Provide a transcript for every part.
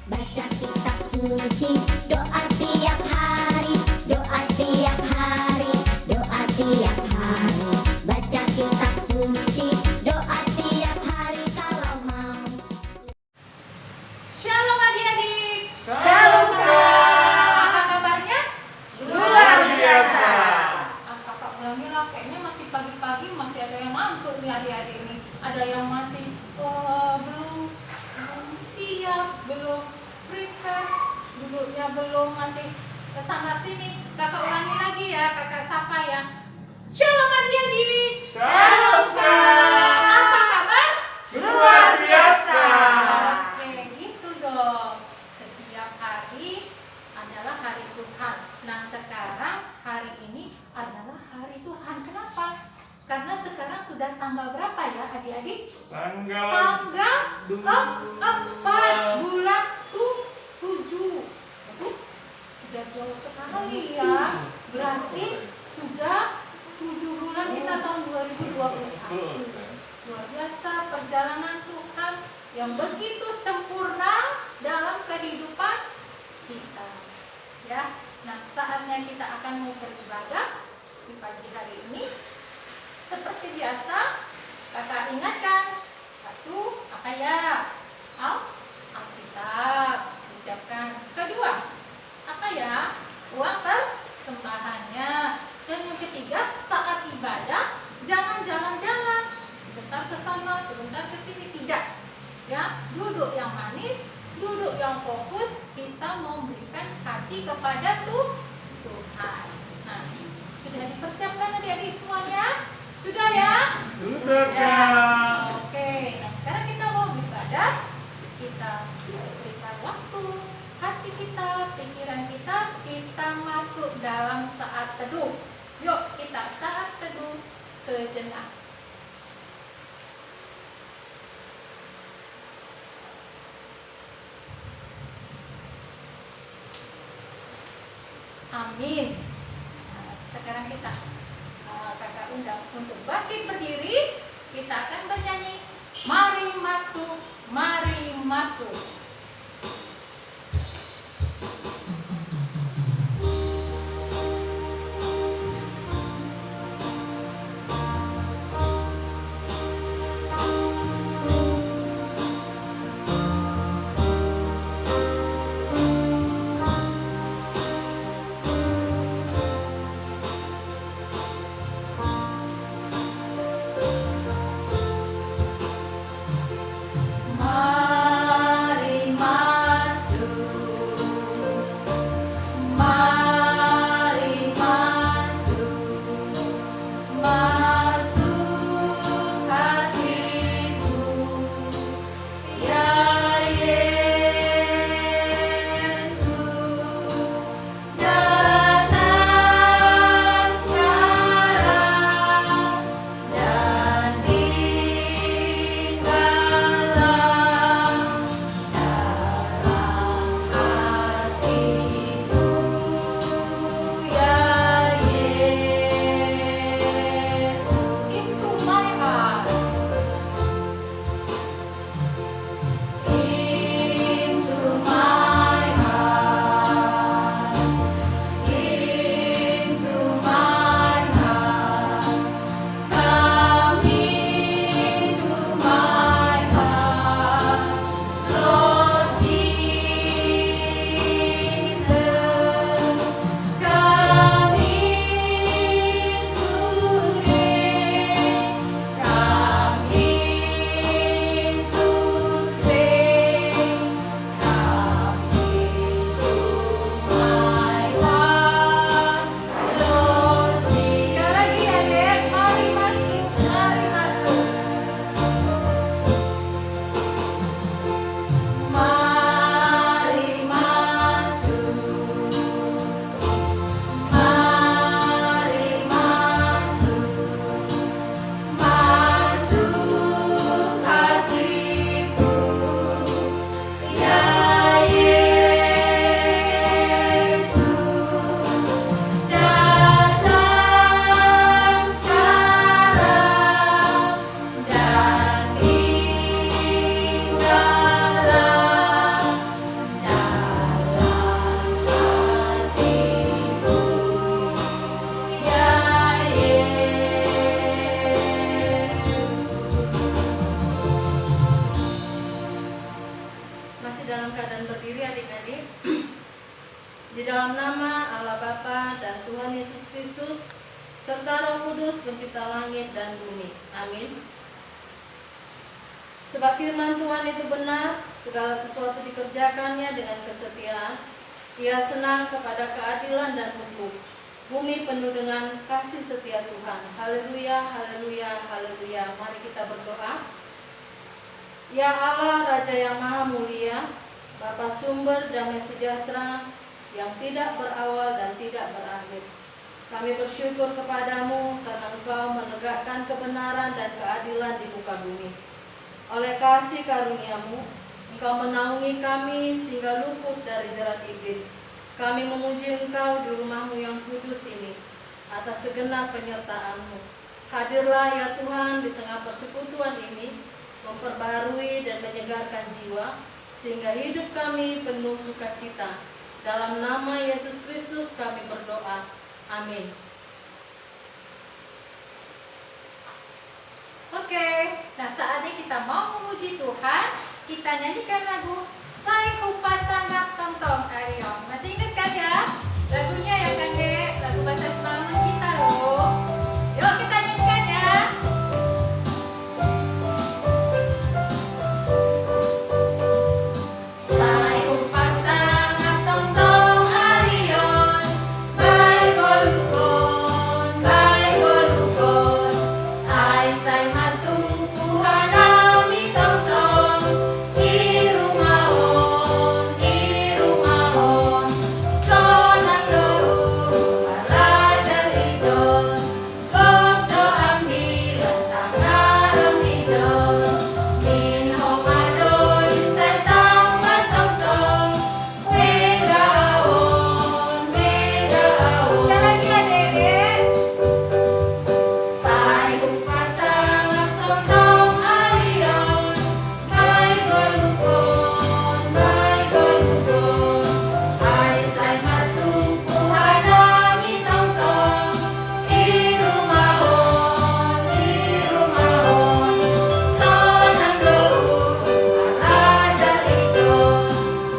Baca kitab suci, doa tiap hari, doa tiap hari, doa tiap hari. Baca kitab suci, doa tiap hari kalau mau. Shalom adik-adik. Shalom, Kak. Apa kabarnya? Luar biasa. Kakak ulangi lah, kayaknya masih pagi-pagi, masih ada yang ngantuk nih adik-adik ini. Ada yang masih belum siap, belum prepare, duduknya belum, masih kesana sini. Kakak ulangi lagi ya, kakak sapa ya. Shalom adik-adik. Shalom, Kak. Apa kabar? Luar biasa. Oke, gitu dong. Setiap hari adalah hari Tuhan. Nah, sekarang hari ini adalah hari Tuhan. Kenapa? Karena sekarang sudah tanggal berapa ya adik-adik? Tanggal Tanggal 4 bulan 7. Sudah jauh sekali ya. Berarti sudah 7 bulan kita tahun 2021. Luar biasa perjalanan Tuhan yang begitu sempurna dalam kehidupan kita. Ya. Nah, saatnya kita akan mau beribadah di pagi hari ini. Seperti biasa, kakak ingatkan, satu, apa ya? Alkitab disiapkan. Kedua, apa ya? Uang persembahannya. Dan yang ketiga, saat ibadah jangan jalan-jalan, sebentar ke sana, sebentar ke sini, tidak. Ya, duduk yang manis, duduk yang fokus. Kita mau berikan hati kepada Tuhan. Nah, sudah dipersiapkan adik-adik semuanya? Sudah ya? Sudah, Kak. Oke, nah sekarang kita mau beribadah. Kita berikan waktu, hati kita, pikiran kita masuk dalam saat teduh. Yuk kita saat teduh sejenak. Amin. Nah, sekarang kita kakak undang untuk bangkit berdiri. Kita akan bernyanyi, mari masuk, mari masuk. Mari masih dalam keadaan berdiri adik-adik. Di dalam nama Allah Bapa dan Tuhan Yesus Kristus serta Roh Kudus pencipta langit dan bumi. Amin. Sebab firman Tuhan itu benar, segala sesuatu dikerjakannya dengan kesetiaan. Ia senang kepada keadilan dan hukum. Bumi penuh dengan kasih setia Tuhan. Haleluya, haleluya, haleluya. Mari kita berdoa. Ya Allah, Raja yang Maha Mulia, Bapa sumber damai sejahtera yang tidak berawal dan tidak berakhir. Kami bersyukur kepadamu karena Engkau menegakkan kebenaran dan keadilan di muka bumi. Oleh kasih karunia-Mu, Engkau menaungi kami sehingga luput dari jerat iblis. Kami memuji Engkau di rumah-Mu yang kudus ini atas segenap penyertaan-Mu. Hadirlah ya Tuhan di tengah persekutuan ini, memperbaharui dan menyegarkan jiwa, sehingga hidup kami penuh sukacita. Dalam nama Yesus Kristus kami berdoa. Amin. Oke, nah saatnya kita mau memuji Tuhan. Kita nyanyikan lagu Sai Upasana Tong Ariong. Masih ingat kan ya? Lagunya ya kan dek? Lagu bahasa Semalaman kita loh. Yuk kita nyanyikan ya. Sai Upasana Tong Ariong, Bai Golukon, Bai Golukon, Ai Sai Matung Puhanami Tong Irumahon, Sonak Doru, Malajar Idon, Gokdo Ambilan Tangarang Idon, Min Homadon, Sai Tamba Tong, Mega Aon, Mega Aon. Kita lagi ya dedek. Sai Upasana Tong Arion, Bai Golukon, Bai Golukon, Ai Sai Matung Puhanami Tong, Irumahon, Irumahon, Sonak Doru, Malajar Idon,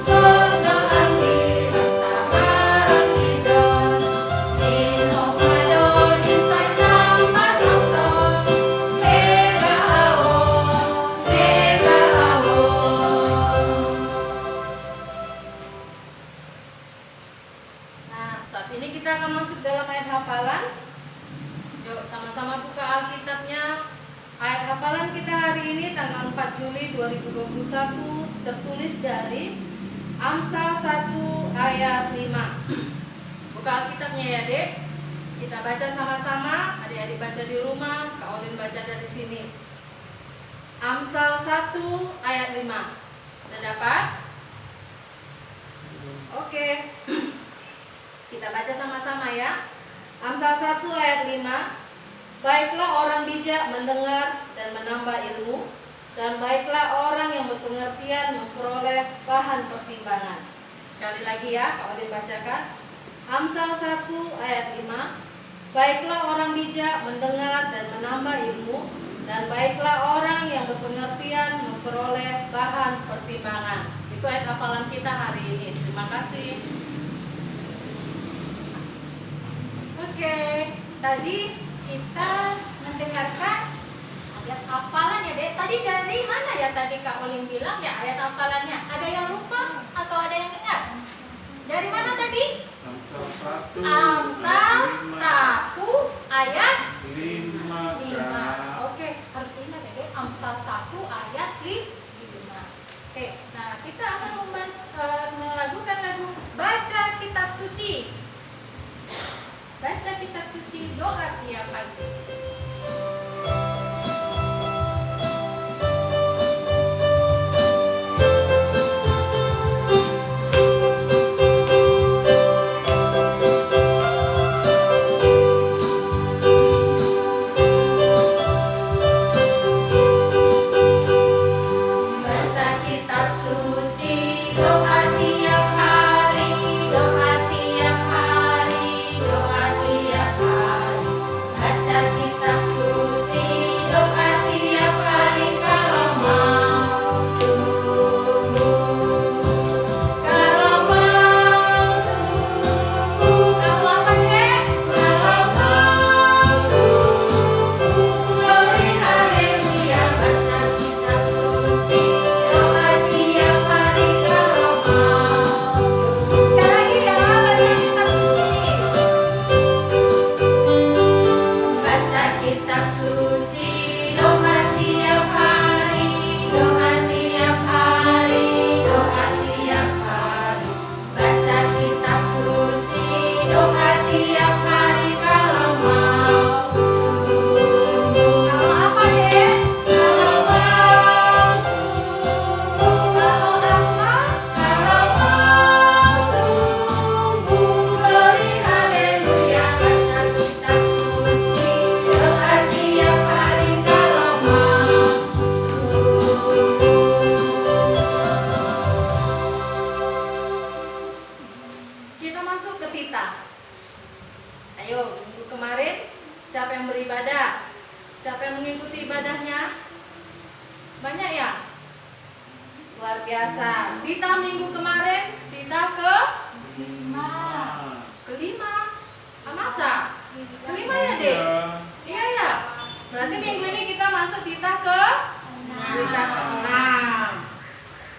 Gokdo Ambilan Tangarang Idon, Min Homadon, Sai Tamba Tong, Mega Aon, Mega Aon. Nah, saat ini kita akan masuk dalam ayat hafalan. Yuk sama-sama buka Alkitabnya. Ayat hafalan kita hari ini tanggal 4 Juli 2021 tertulis dari Amsal 1 ayat 5. Buka Alkitabnya ya dek. Kita baca sama-sama. Adik-adik baca di rumah, Kak Olin baca dari sini. Amsal 1 ayat 5. Sudah dapat? Oke. Kita baca sama-sama ya. Amsal 1 ayat 5. Baiklah orang bijak mendengar dan menambah ilmu, dan baiklah orang yang berpengertian memperoleh bahan pertimbangan. Sekali lagi ya, Kak Odin bacakan. Amsal 1 ayat 5. Baiklah orang bijak mendengar dan menambah ilmu, dan baiklah orang yang berpengertian memperoleh bahan pertimbangan. Itu ayat hafalan kita hari ini. Terima kasih. Oke, tadi kita mendengarkan ayat hafalan ya dek. Tadi dari mana ya tadi Kak Olin bilang ya ayat hafalannya? Ada yang lupa atau ada yang ingat? Dari mana tadi? Amsal 1 Amsal 1 ayat 5. 5. Oke, harus ingat ya dek. Amsal 1 ayat 5. Oke, nah kita akan melakukan lagu Baca Kitab Suci. Baca Kitab Suci, doa tiap pagi. Baca Kitab Suci, doa tiap hari, doa tiap hari, doa tiap hari. Baca Kitab Ayo, minggu kemarin siapa yang beribadah? Siapa yang mengikuti ibadahnya? Banyak ya? Luar biasa. Tita minggu kemarin, Tita kelima. Masa? Kelima ya, Dek? Iya ya. Berarti minggu ini kita masuk Tita ke-6.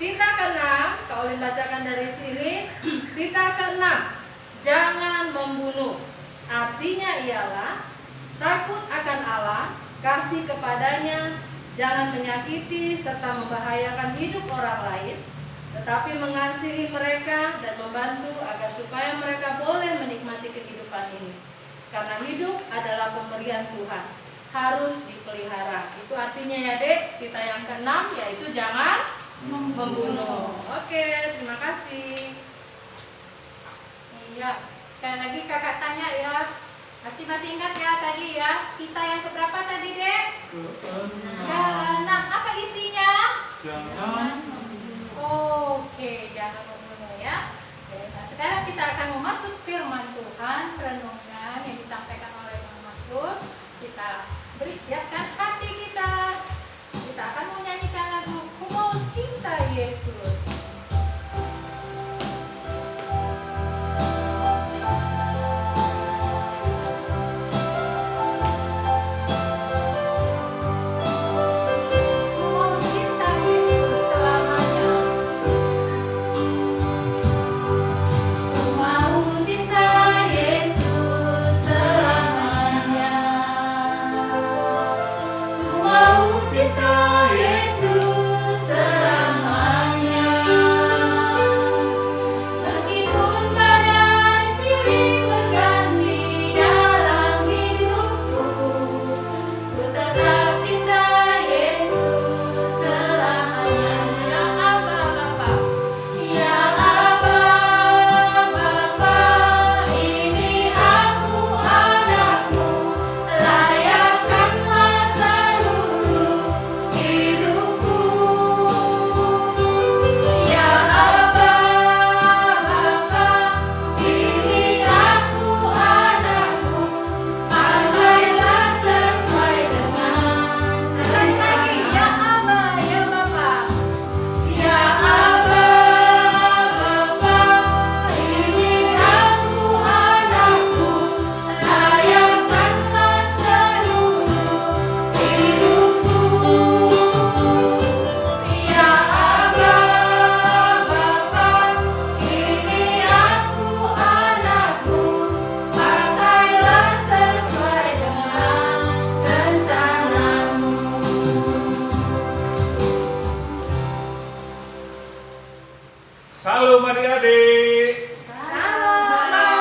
Tita ke-6, Kak Olin bacakan dari sini. Tita ke-6, jangan membunuh. Artinya ialah takut akan Allah, kasih kepadanya, jangan menyakiti serta membahayakan hidup orang lain, tetapi mengasihi mereka dan membantu agar supaya mereka boleh menikmati kehidupan ini. Karena hidup adalah pemberian Tuhan, harus dipelihara. Itu artinya ya, Dek. Kita yang ke-6 yaitu jangan membunuh. Oke, terima kasih. Iya, sekali lagi kakak tanya ya. Masih ingat ya tadi ya? Kita yang keberapa tadi, Dek? Keenam. Ke-6. Apa isinya? Jangan. Oke, jangan membunuh ya. Oke, nah, sekarang kita akan memasuki firman Tuhan, renungan yang disampaikan oleh Bang Masud. Kita beri siapkan hati kita. Kita akan menyanyikan lagu Ku Mau Cinta Yesus. Ku mau cinta Yesus selamanya. Ku mau cinta Yesus selamanya. Ku mau cinta Yesus selamanya. Meskipun badai silih berganti dalam hidupku, ku tetap cinta Yesus selamanya. Ya Aba Bapa, ya Aba Bapa, ini aku anakmu, layakkanlah seluruh hidupku. Ya Aba Bapa, ini aku anakmu, pakailah sesuai dengan. Sekali lagi, ya Aba, ya Bapa. Ya Aba Bapa, ini aku anakmu, layakkanlah seluruh hidupku. Ya Aba Bapa, ini aku anakmu, pakailah sesuai dengan rencanamu. Salam adik-adik.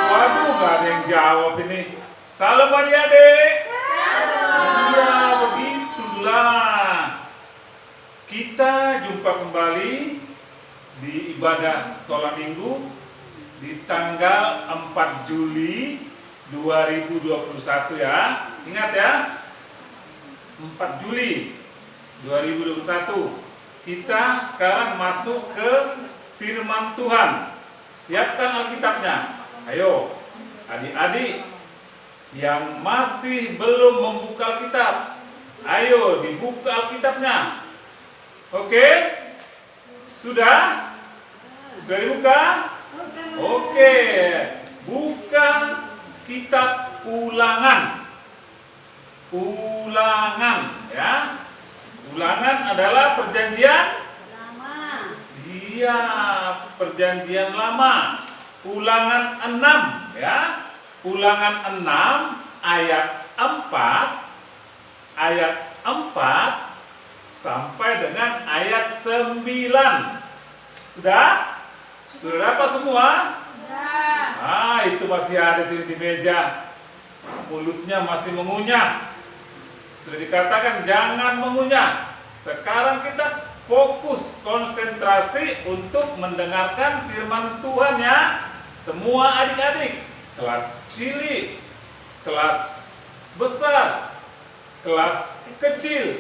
Waduh, gak ada yang jawab ini. Salam adik-adik. Iya, begitulah. Kita jumpa kembali di ibadah sekolah minggu di tanggal 4 Juli 2021 ya. Ingat ya, 4 Juli 2021. Kita sekarang masuk ke firman Tuhan. Siapkan Alkitabnya. Ayo, adik-adik yang masih belum membuka Alkitab, ayo dibuka Alkitabnya. Oke? Sudah? Sudah dibuka? Oke. Buka kitab Ulangan. Ulangan ya. Ulangan adalah perjanjian lama. Iya, perjanjian lama. Ulangan 6 ya. Ulangan 6 ayat 4 sampai dengan ayat 9. Sudah? Sudah dapat semua? Itu masih ada di meja. Mulutnya masih mengunyah. Sudah dikatakan jangan mengunyah. Sekarang kita fokus, konsentrasi untuk mendengarkan firman Tuhan ya. Semua adik-adik, kelas cilik, kelas besar, kelas kecil,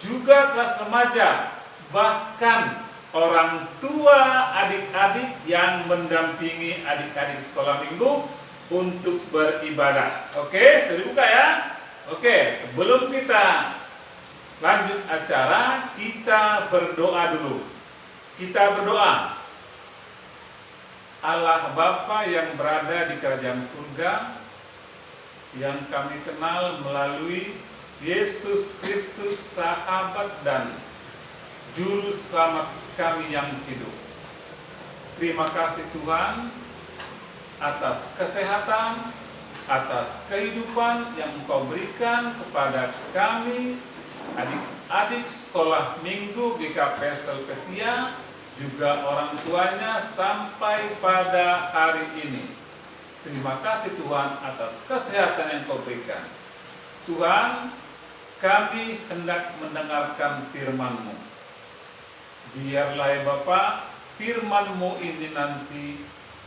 juga kelas remaja, bahkan orang tua adik-adik yang mendampingi adik-adik sekolah minggu, untuk beribadah. Oke, terbuka ya. Oke, sebelum kita lanjut acara, kita berdoa dulu. Kita berdoa. Allah Bapa yang berada di kerajaan surga, yang kami kenal melalui Yesus Kristus, sahabat dan juru selamat kami yang hidup. Terima kasih Tuhan atas kesehatan, atas kehidupan yang Engkau berikan kepada kami, adik-adik sekolah minggu GKPS Helvetia, juga orang tuanya sampai pada hari ini. Terima kasih Tuhan atas kesehatan yang Kau berikan. Tuhan, kami hendak mendengarkan firman-Mu. Biarlah ya Bapa, firman-Mu ini nanti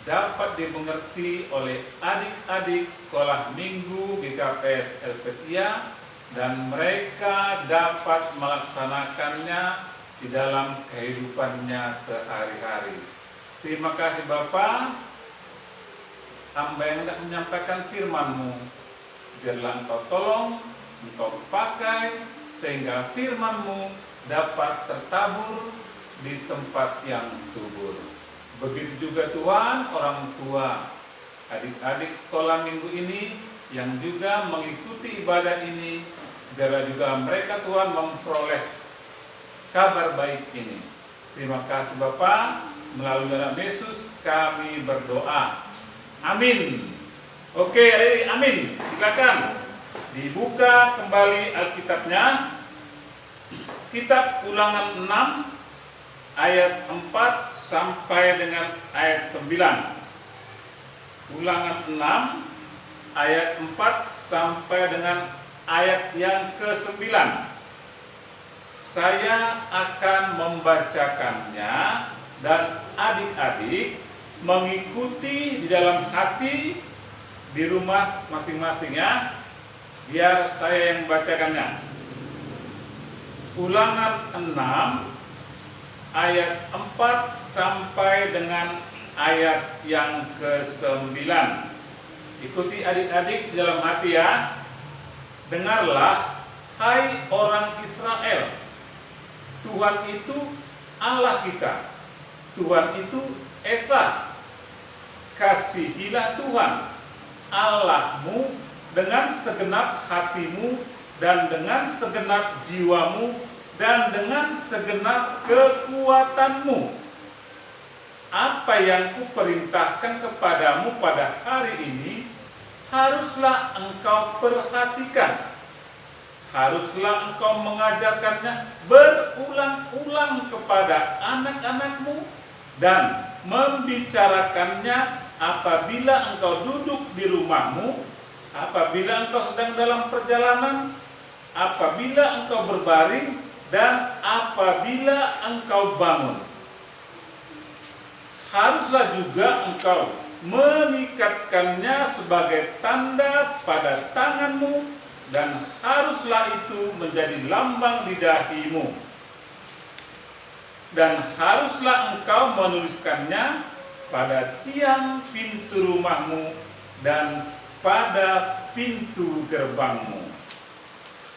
dapat dimengerti oleh adik-adik sekolah minggu GKPS Helvetia, dan mereka dapat melaksanakannya di dalam kehidupannya sehari-hari. Terima kasih Bapa, hamba yang hendak menyampaikan firman-Mu, biarlah Engkau tolong, Engkau pakai, sehingga firman-Mu dapat tertabur di tempat yang subur. Begitu juga Tuhan, orang tua adik-adik sekolah minggu ini yang juga mengikuti ibadah ini, biarlah juga mereka Tuhan memperoleh kabar baik ini. Terima kasih Bapa, melalui nama Yesus kami berdoa. Amin. Oke, amin. Silakan dibuka kembali Alkitabnya. Kitab Ulangan 6 ayat 4 sampai dengan ayat 9. Ulangan 6 ayat 4 sampai dengan ayat yang ke-9. Saya akan membacakannya dan adik-adik mengikuti di dalam hati di rumah masing-masing ya. Biar saya yang membacakannya. Ulangan 6 ayat 4 sampai dengan ayat yang ke-9. Ikuti adik-adik di dalam hati ya. Dengarlah, hai orang Israel, Tuhan itu Allah kita, Tuhan itu Esa. Kasihilah Tuhan Allahmu dengan segenap hatimu dan dengan segenap jiwamu dan dengan segenap kekuatanmu. Apa yang kuperintahkan kepadamu pada hari ini haruslah engkau perhatikan. Haruslah engkau mengajarkannya berulang-ulang kepada anak-anakmu dan membicarakannya apabila engkau duduk di rumahmu, apabila engkau sedang dalam perjalanan, apabila engkau berbaring, dan apabila engkau bangun. Haruslah juga engkau mengikatkannya sebagai tanda pada tanganmu, dan haruslah itu menjadi lambang di dahimu. Dan haruslah engkau menuliskannya pada tiang pintu rumahmu dan pada pintu gerbangmu.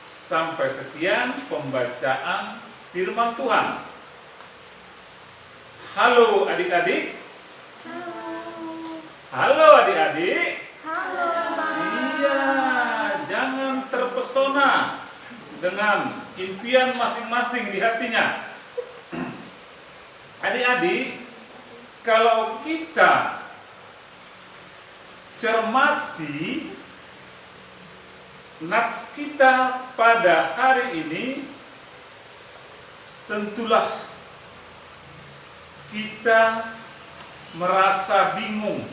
Sampai sekian pembacaan firman Tuhan. Halo adik-adik. Halo adik-adik. Halo. Iya, jangan terpesona dengan impian masing-masing di hatinya. Adik-adik, kalau kita cermati nats kita pada hari ini, tentulah kita merasa bingung.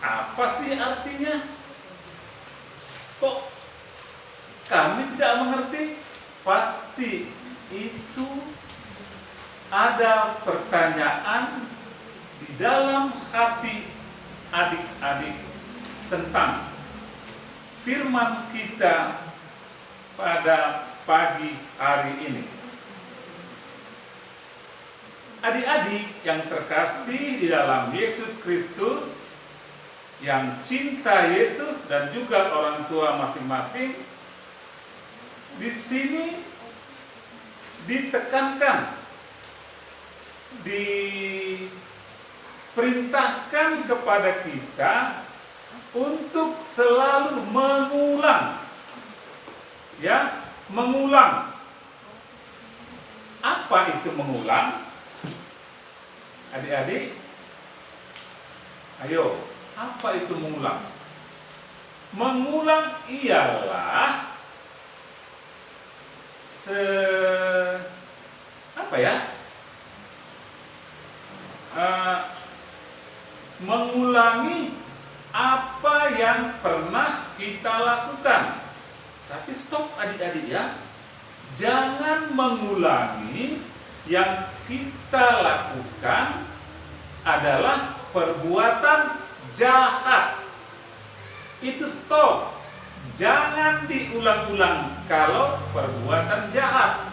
Apa sih artinya? Kok kami tidak mengerti? Pasti itu ada pertanyaan di dalam hati adik-adik tentang firman kita pada pagi hari ini. Adik-adik yang terkasih di dalam Yesus Kristus, yang cinta Yesus dan juga orang tua masing-masing, di sini ditekankan, diperintahkan kepada kita untuk selalu mengulang. Ya, mengulang. Apa itu mengulang? Adik-adik, ayo, apa itu mengulang? Mengulang ialah mengulangi apa yang pernah kita lakukan. Tapi stop adik-adik ya, jangan mengulangi yang kita lakukan adalah perbuatan jahat. Itu stop. Jangan diulang-ulang kalau perbuatan jahat.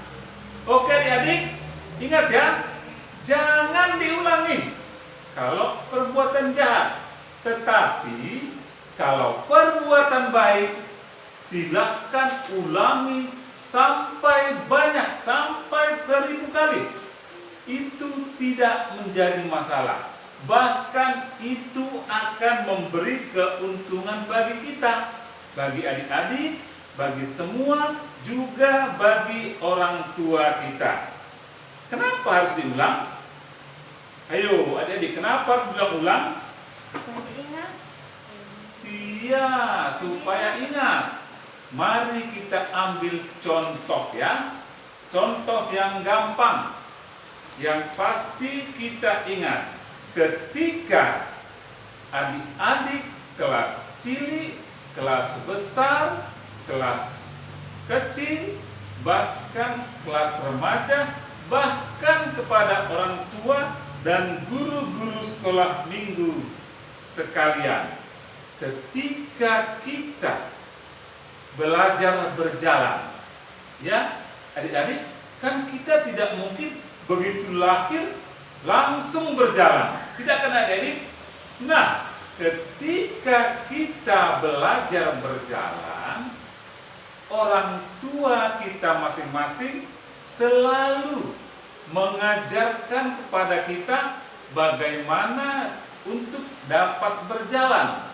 Oke adik-adik, ingat ya, jangan diulangi kalau perbuatan jahat. Tetapi kalau perbuatan baik, silahkan ulangi sampai banyak, sampai 1000 kali. Itu tidak menjadi masalah. Bahkan itu akan memberi keuntungan bagi kita, bagi adik-adik, bagi semua, juga bagi orang tua kita. Kenapa harus diulang? Ayo adik-adik, kenapa harus diulang-ulang? Iya, supaya ingat. Mari kita ambil contoh ya. Contoh yang gampang, yang pasti kita ingat. Ketika adik-adik kelas cilik, kelas besar, kelas kecil, bahkan kelas remaja, bahkan kepada orang tua dan guru-guru sekolah minggu sekalian, ketika kita belajar berjalan, ya adik-adik, kan kita tidak mungkin begitu lahir langsung berjalan, tidak kan adik-adik? Nah, ketika kita belajar berjalan, orang tua kita masing-masing selalu mengajarkan kepada kita bagaimana untuk dapat berjalan.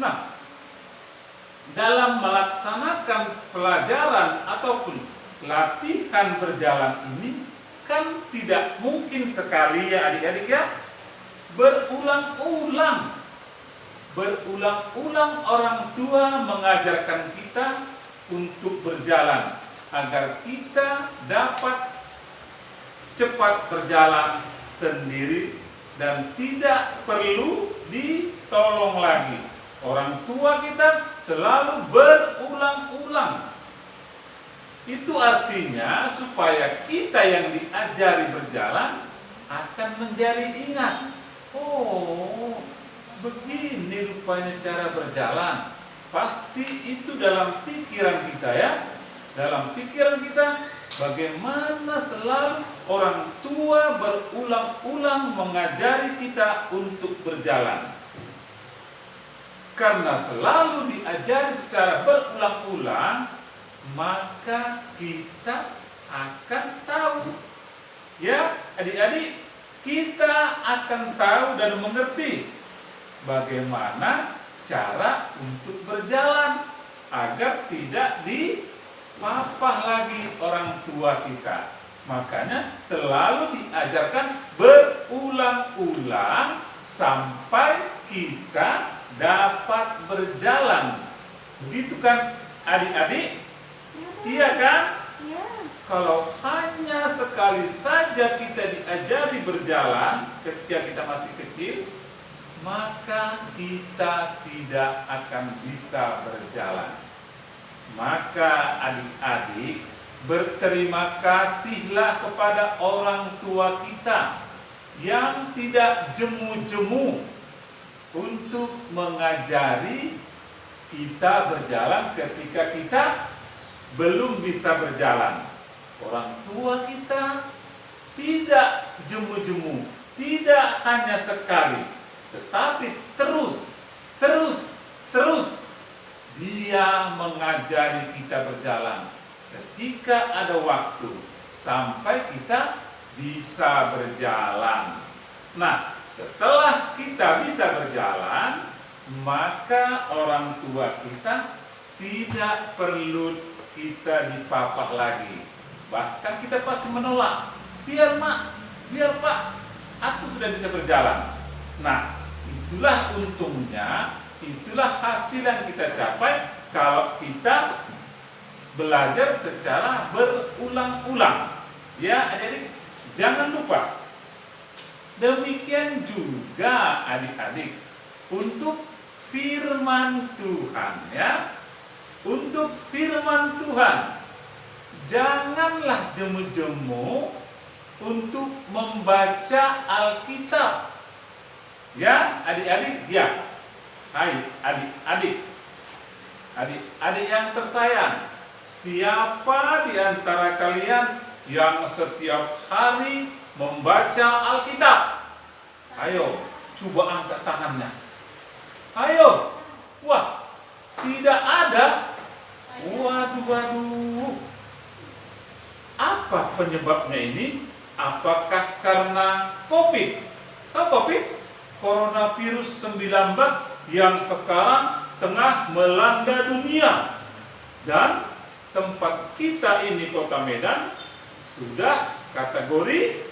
Nah, dalam melaksanakan pelajaran ataupun latihan berjalan ini kan tidak mungkin sekali ya adik-adik ya, berulang-ulang orang tua mengajarkan kita untuk berjalan agar kita dapat cepat berjalan sendiri dan tidak perlu ditolong lagi. Orang tua kita selalu berulang-ulang. Itu artinya supaya kita yang diajari berjalan akan menjadi ingat. Oh, begini rupanya cara berjalan. Pasti itu dalam pikiran kita ya. Dalam pikiran kita bagaimana selalu orang tua berulang-ulang mengajari kita untuk berjalan. Karena selalu diajari secara berulang-ulang, maka kita akan tahu. Ya, adik-adik, kita akan tahu dan mengerti bagaimana cara untuk berjalan agar tidak dipapah lagi orang tua kita. Makanya selalu diajarkan berulang-ulang sampai kita dapat berjalan. Begitu kan adik-adik? Iya kan? Ya. Kalau hanya sekali saja kita diajari berjalan ketika kita masih kecil, maka kita tidak akan bisa berjalan. Maka adik-adik, berterima kasihlah kepada orang tua kita yang tidak jemu-jemu untuk mengajari kita berjalan ketika kita belum bisa berjalan. Orang tua kita tidak jemu-jemu, tidak hanya sekali, tetapi terus terus Dia mengajari kita berjalan ketika ada waktu sampai kita bisa berjalan. Nah, setelah kita bisa berjalan, maka orang tua kita tidak perlu kita dipapah lagi. Bahkan kita pasti menolak. Biar mak, biar pak, aku sudah bisa berjalan. Nah, itulah untungnya, itulah hasil yang kita capai kalau kita belajar secara berulang-ulang. Ya, adik-adik, jangan lupa. Demikian juga adik-adik untuk firman Tuhan, ya. Untuk firman Tuhan, janganlah jemu-jemu untuk membaca Alkitab. Ya, adik-adik, ya. Hai, adik-adik. Adik-adik yang tersayang, siapa di antara kalian yang setiap hari membaca Alkitab? Ayo, coba angkat tangannya. Ayo. Wah, tidak ada. Waduh. Apa penyebabnya ini? Apakah karena COVID? Tahu COVID? Coronavirus 19 yang sekarang tengah melanda dunia. Dan tempat kita ini, Kota Medan, sudah kategori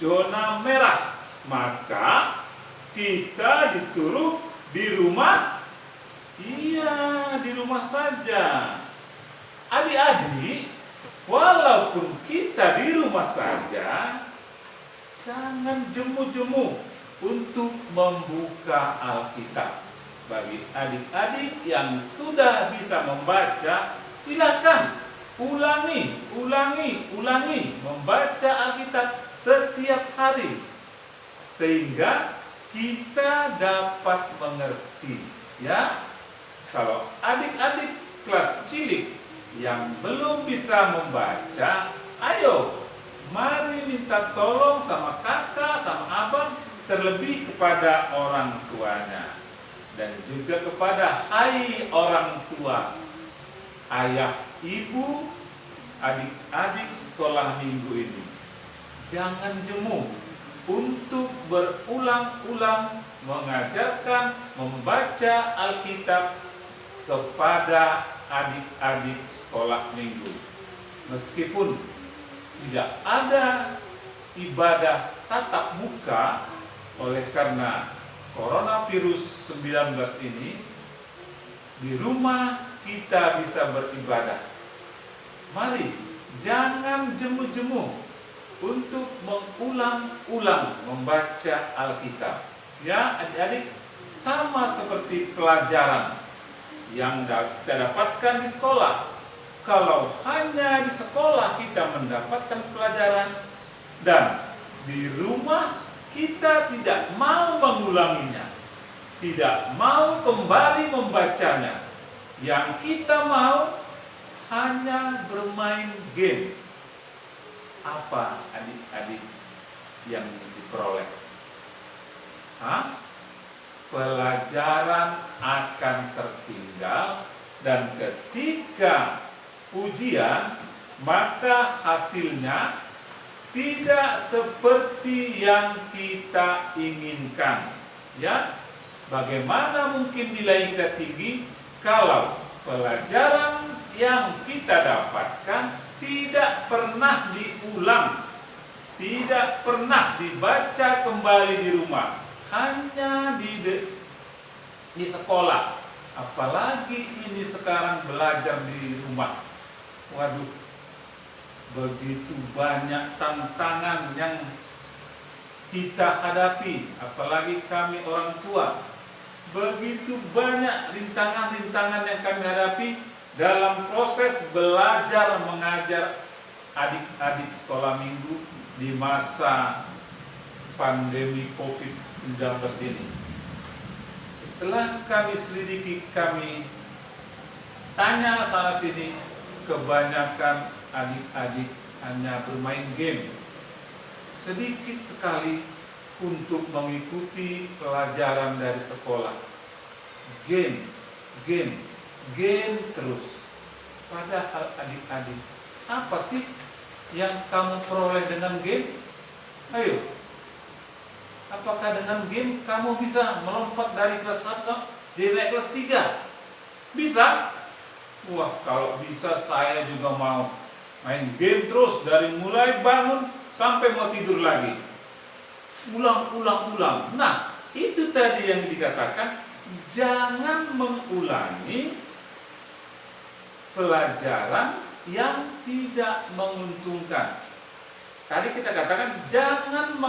zona merah. Maka kita disuruh di rumah. Iya, di rumah saja. Adik-adik, walaupun kita di rumah saja, jangan jemu-jemu untuk membuka Alkitab. Bagi adik-adik yang sudah bisa membaca, silakan ulangi membaca Alkitab setiap hari, sehingga kita dapat mengerti. Ya, kalau adik-adik kelas cilik yang belum bisa membaca, ayo mari minta tolong sama kakak, sama abang, terlebih kepada orang tuanya. Dan juga kepada hai orang tua, ayah, ibu, adik-adik sekolah minggu ini, jangan jemu untuk berulang-ulang mengajarkan membaca Alkitab kepada adik-adik sekolah minggu. Meskipun tidak ada ibadah tatap muka oleh karena Coronavirus 19 ini, di rumah kita bisa beribadah. Mari jangan jemu-jemu untuk mengulang-ulang membaca Alkitab. Ya, adik-adik, sama seperti pelajaran yang kita dapatkan di sekolah. Kalau hanya di sekolah kita mendapatkan pelajaran dan di rumah kita tidak mau mengulanginya, tidak mau kembali membacanya. Yang kita mau hanya bermain game. Apa adik-adik yang diperoleh? Pelajaran akan tertinggal, dan ketika ujian maka hasilnya tidak seperti yang kita inginkan. Ya, bagaimana mungkin nilai kita tinggi kalau pelajaran yang kita dapatkan tidak pernah diulang, tidak pernah dibaca kembali di rumah, hanya di sekolah. Apalagi ini sekarang belajar di rumah. Waduh, begitu banyak tantangan yang kita hadapi, apalagi kami orang tua. Begitu banyak rintangan-rintangan yang kami hadapi dalam proses belajar mengajar adik-adik sekolah minggu di masa pandemi COVID-19 ini. Setelah kami selidiki, kami tanya sana sini, kebanyakan adik-adik hanya bermain game. Sedikit sekali untuk mengikuti pelajaran dari sekolah. game, game, game terus. Padahal adik-adik, apa sih yang kamu peroleh dengan game? Ayo, apakah dengan game kamu bisa melompat dari kelas 1 jadi naik kelas 3? Bisa? Wah, kalau bisa saya juga mau main game terus dari mulai bangun sampai mau tidur lagi. Ulang. Nah, itu tadi yang dikatakan, jangan mengulangi pelajaran yang tidak menguntungkan. Tadi kita katakan jangan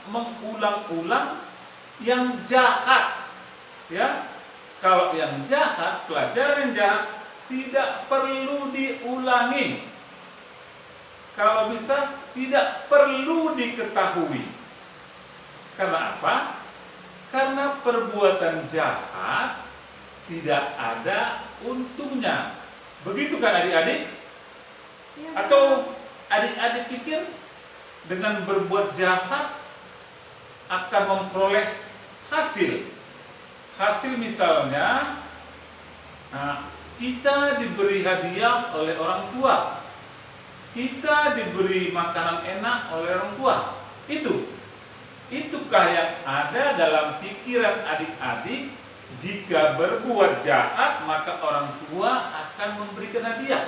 mengulang-ulang yang jahat. Ya, kalau yang jahat, pelajaran yang jahat tidak perlu diulangi. Kalau bisa tidak perlu diketahui. Karena apa? Karena perbuatan jahat tidak ada untungnya. Begitu kan adik-adik? Atau adik-adik pikir dengan berbuat jahat akan memperoleh hasil? Hasil misalnya, kita diberi hadiah oleh orang tua, kita diberi makanan enak oleh orang tua. Itukah yang ada dalam pikiran adik-adik? Jika berbuat jahat, maka orang tua akan memberikan hadiah.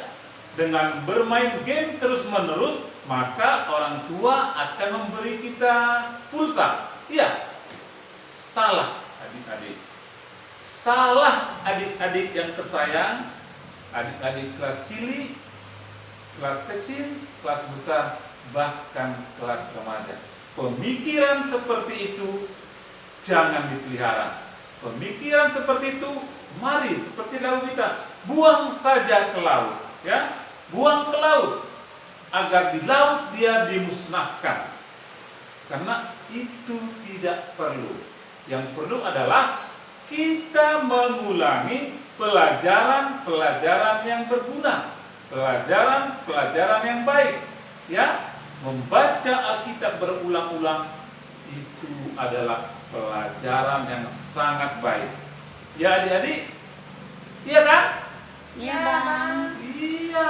Dengan bermain game terus-menerus, maka orang tua akan memberi kita pulsa. Iya, salah adik-adik. Salah adik-adik yang tersayang, adik-adik kelas cilik, kelas kecil, kelas besar, bahkan kelas remaja. Pemikiran seperti itu jangan dipelihara. Pemikiran seperti itu, mari seperti laut kita, buang saja ke laut, ya, buang ke laut, agar di laut dia dimusnahkan. Karena itu tidak perlu. Yang perlu adalah kita mengulangi pelajaran-pelajaran yang berguna, pelajaran-pelajaran yang baik, ya. Membaca Alkitab berulang-ulang itu adalah pelajaran yang sangat baik. Ya adik-adik? Iya kan? Iya, Bang. Iya,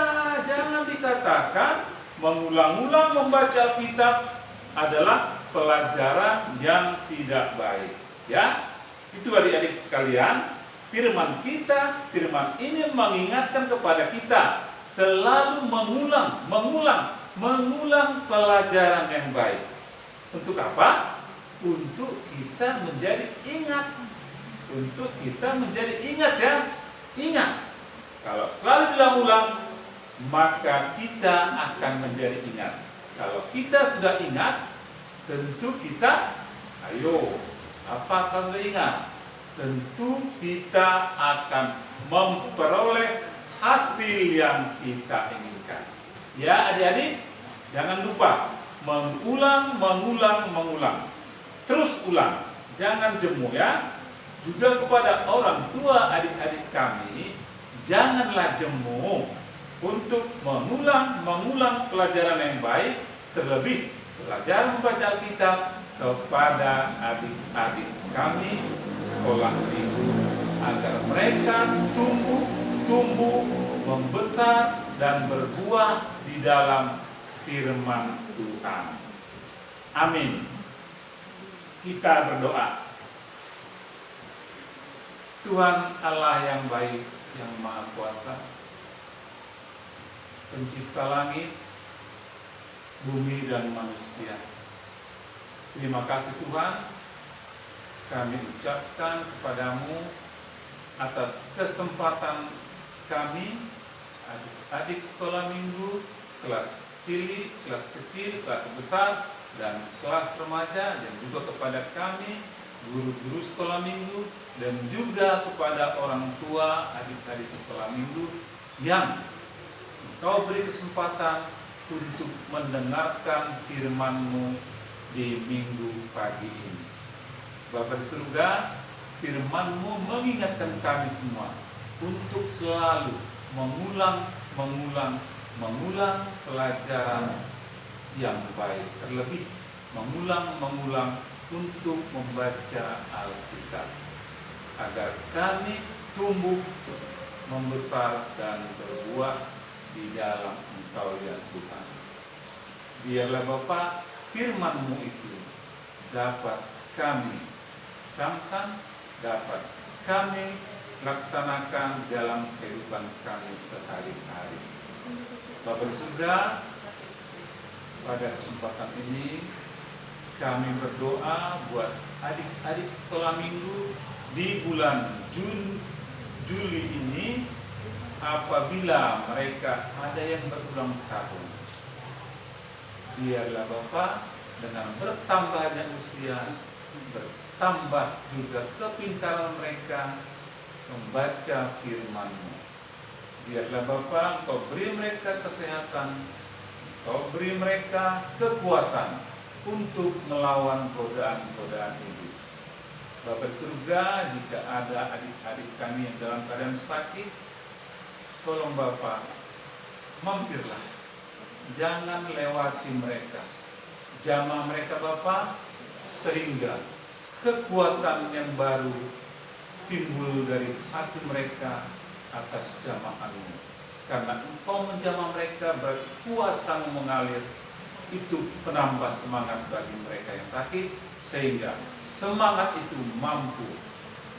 jangan dikatakan mengulang-ulang membaca Alkitab adalah pelajaran yang tidak baik. Ya, itu adik-adik sekalian, firman ini mengingatkan kepada kita selalu mengulang pelajaran yang baik. Untuk apa? Untuk kita menjadi ingat. Untuk kita menjadi ingat, ya. Ingat. Kalau selalu diulang-ulang, maka kita akan menjadi ingat. Kalau kita sudah ingat, tentu kita, ayo, apa kalau ingat? Tentu kita akan memperoleh hasil yang kita inginkan. Ya adik-adik, jangan lupa mengulang. Terus ulang, jangan jemu, ya. Juga kepada orang tua adik-adik kami, janganlah jemu untuk mengulang pelajaran yang baik, terlebih pelajaran membaca Alkitab kepada adik-adik kami sekolah minggu, agar mereka tumbuh, membesar dan berbuah di dalam firman Tuhan. Amin. Kita berdoa. Tuhan Allah yang baik, yang maha kuasa, pencipta langit, bumi dan manusia. Terima kasih Tuhan, kami ucapkan kepadamu atas kesempatan kami, adik-adik sekolah minggu, kelas cilik, kelas kecil, kelas besar, dan kelas remaja, dan juga kepada kami, guru-guru sekolah minggu, dan juga kepada orang tua adik-adik sekolah minggu yang Engkau beri kesempatan untuk mendengarkan firman-Mu di minggu pagi ini. Bapa di surga, firman-Mu mengingatkan kami semua untuk selalu mengulang pelajaran yang baik, terlebih mengulang untuk membaca Alkitab. agar kami tumbuh, membesar dan berbuah di dalam Engkau ya Tuhan. Biarlah Bapa, firman-Mu itu dapat kami camkan, dapat kami laksanakan dalam kehidupan kami sehari-hari. Bapa di surga, pada kesempatan ini kami berdoa buat adik-adik sekolah minggu di bulan Juli ini, apabila mereka ada yang berulang tahun. Biarlah Bapa, dengan bertambahnya usia, bertambah juga kepintaran mereka membaca firman-Mu. Biarlah Bapa, Engkau beri mereka kesehatan, Engkau beri mereka kekuatan untuk melawan godaan-godaan iblis. Bapa di surga, jika ada adik-adik kami yang dalam keadaan sakit, tolong Bapa, mampirlah. Jangan lewati mereka, jamah mereka Bapa, sehingga kekuatan yang baru timbul dari hati mereka atas jamahan-Mu. Karena Engkau menjamah mereka, berarti kuasa-Mu mengalir. Itu penambah semangat bagi mereka yang sakit, sehingga semangat itu mampu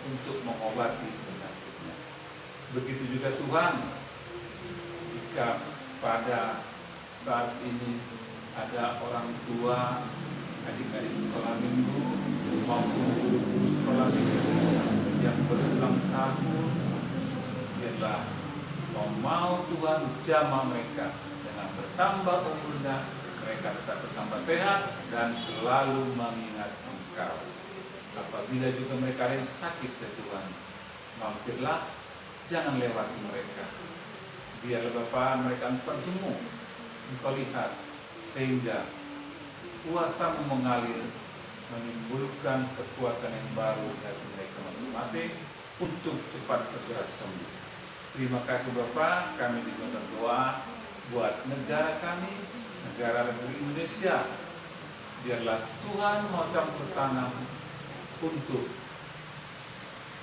untuk mengobati penyakitnya. Begitu juga Tuhan, jika pada saat ini ada orang tua, adik-adik sekolah minggu maupun guru-guru sekolah minggu yang berulang tahun, biarlah mau Tuhan jamah mereka dengan bertambah umurnya, mereka tetap bertambah sehat dan selalu mengingat Engkau. Apabila juga mereka ada yang sakit ya Tuhan, mampirlah, jangan lewati mereka. Biarlah Bapa mereka terjemur, Engkau lihat, sehingga kuasa mengalir, menimbulkan kekuatan yang baru dari mereka masing-masing untuk cepat segera sembuh. Terima kasih Bapa, kami juga berdoa buat negara kami, negara Republik Indonesia. Biarlah Tuhan mau campur tangan untuk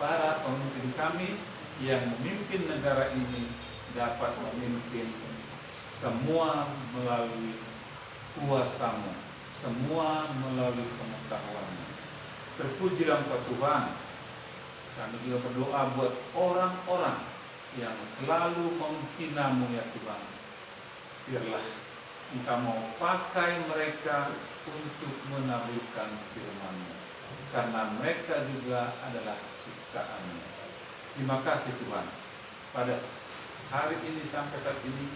para pemimpin kami yang memimpin negara ini dapat memimpin semua melalui kuasa-Mu, semua melalui pengetahuan-Mu. Terpujilah Engkau Tuhan. Kami juga berdoa buat orang-orang yang selalu menghina-Mu ya Tuhan. Biarlah Engkau mau pakai mereka untuk menaburkan firman-Mu, karena mereka juga adalah ciptaan-Mu. Terima kasih Tuhan. Pada hari ini sampai saat ini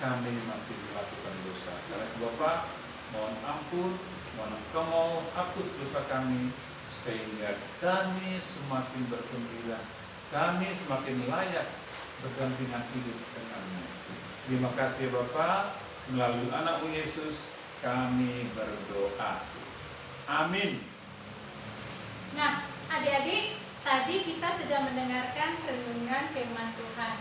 kami masih melakukan dosa. Karena itu Bapa, mohon ampun, mohon Engkau mau hapus dosa kami, sehingga kami semakin bergembira, kami semakin layak berdampingan hidup dengan-Mu. Terima kasih Bapa, melalui anak-Mu Yesus kami berdoa. Amin. Nah, adik-adik, tadi kita sudah mendengarkan renungan firman Tuhan.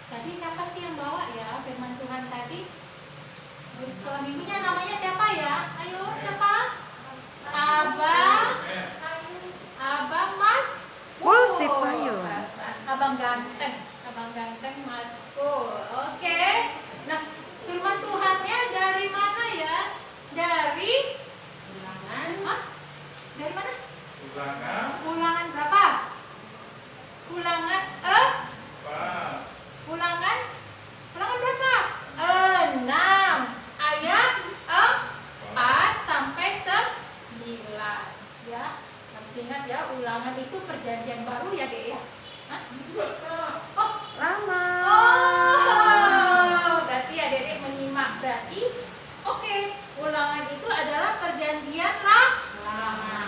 Tadi siapa sih yang bawa ya firman Tuhan tadi? Guru sekolah minggunya namanya siapa ya? Ayo, siapa? Abang Mas Pul. Abang ganteng Mas Pul. Oke. Nah, firman Tuhannya dari mana ya? Dari Ulangan. Dari mana? Ulangan berapa? Ulangan Ulangan berapa? 6 ayat 4 sampai 9 ya. Harus ingat ya, Ulangan itu perjanjian baru ya, Dek ya? Hah? Oh, Lama. oh, berarti adik-adik menyimak. Berarti oke, Ulangan itu adalah perjanjian lama.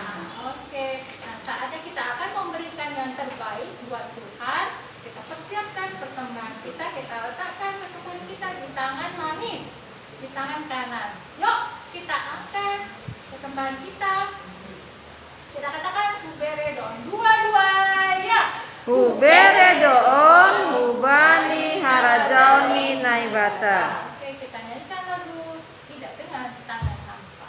Oke. Nah, saatnya kita akan memberikan yang terbaik buat Tuhan. Kita persiapkan persembahan kita letakkan persembahan kita di tangan manis, di tangan kanan. Yuk, kita angkat persembahan kita. Kita katakan huberedon, dua-dua ya. Huberedoon hubani harajaoni naibata. Oke, kita nyanyikan lagu tidak dengan tangan hampa.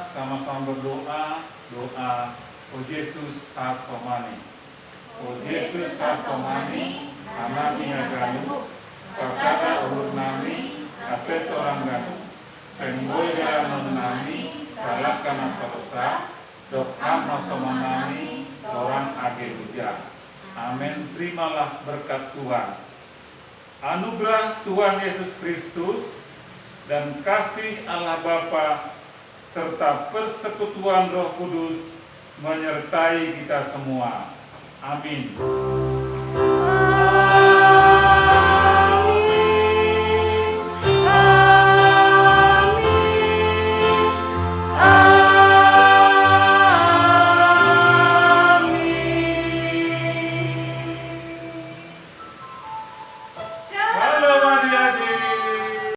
sama-sama berdoa doa O Yesus asomani. O Yesus asomani, anami aganu, kasada ulur nami, aset orang ganu, semboya non nami, salah kana persa, dok amasomanami, orang age hujan. Amin. Terimalah berkat Tuhan. Anugerah Tuhan Yesus Kristus dan kasih Allah Bapa serta persekutuan Roh Kudus menyertai kita semua. Amin.